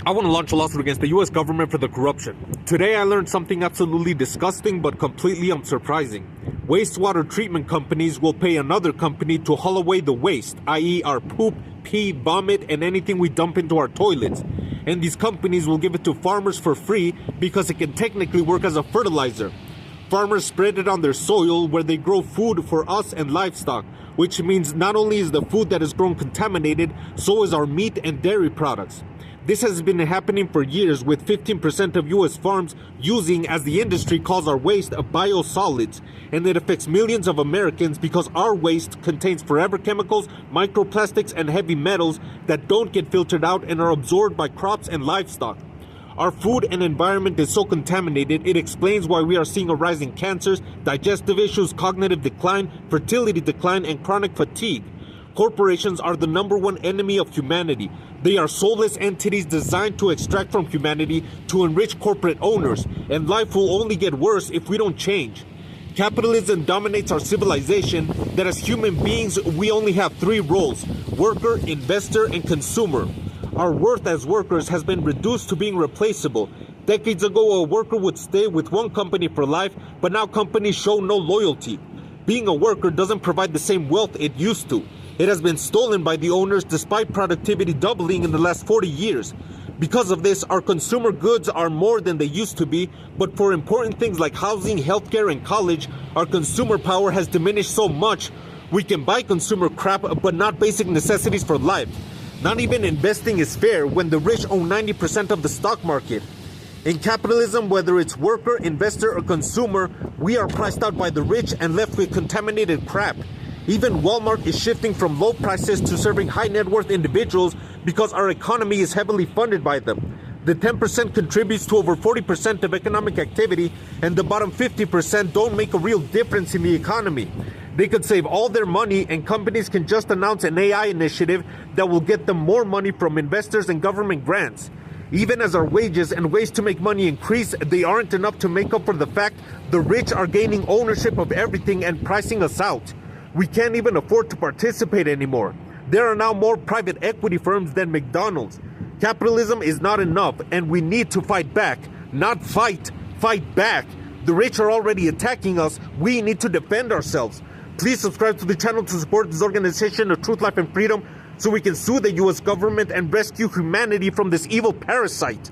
I want to launch a lawsuit against the US government for the corruption. Today I learned something absolutely disgusting but completely unsurprising. Wastewater treatment companies will pay another company to haul away the waste, i.e. our poop, pee, vomit, and anything we dump into our toilets. And these companies will give it to farmers for free because it can technically work as a fertilizer. Farmers spread it on their soil where they grow food for us and livestock, which means not only is the food that is grown contaminated, so is our meat and dairy products. This has been happening for years, with 15% of US farms using, as the industry calls our waste, biosolids, and it affects millions of Americans because our waste contains forever chemicals, microplastics, and heavy metals that don't get filtered out and are absorbed by crops and livestock. Our food and environment is so contaminated, it explains why we are seeing a rise in cancers, digestive issues, cognitive decline, fertility decline, and chronic fatigue. Corporations are the #1 enemy of humanity. They are soulless entities designed to extract from humanity to enrich corporate owners, and life will only get worse if we don't change. Capitalism dominates our civilization, that as human beings we only have 3 roles: worker, investor, and consumer. Our worth as workers has been reduced to being replaceable. Decades ago, a worker would stay with one company for life, but now companies show no loyalty. Being a worker doesn't provide the same wealth it used to. It has been stolen by the owners despite productivity doubling in the last 40 years. Because of this, our consumer goods are more than they used to be, but for important things like housing, healthcare, and college, our consumer power has diminished so much. We can buy consumer crap, but not basic necessities for life. Not even investing is fair when the rich own 90% of the stock market. In capitalism, whether it's worker, investor, or consumer, we are priced out by the rich and left with contaminated crap. Even Walmart is shifting from low prices to serving high net worth individuals because our economy is heavily funded by them. The 10% contributes to over 40% of economic activity, and the bottom 50% don't make a real difference in the economy. They could save all their money, and companies can just announce an AI initiative that will get them more money from investors and government grants. Even as our wages and ways to make money increase, they aren't enough to make up for the fact the rich are gaining ownership of everything and pricing us out. We can't even afford to participate anymore. There are now more private equity firms than McDonald's. Capitalism is not enough, and we need to fight back. Not fight back. The rich are already attacking us. We need to defend ourselves. Please subscribe to the channel to support this organization of Truth, Life, and Freedom so we can sue the US government and rescue humanity from this evil parasite.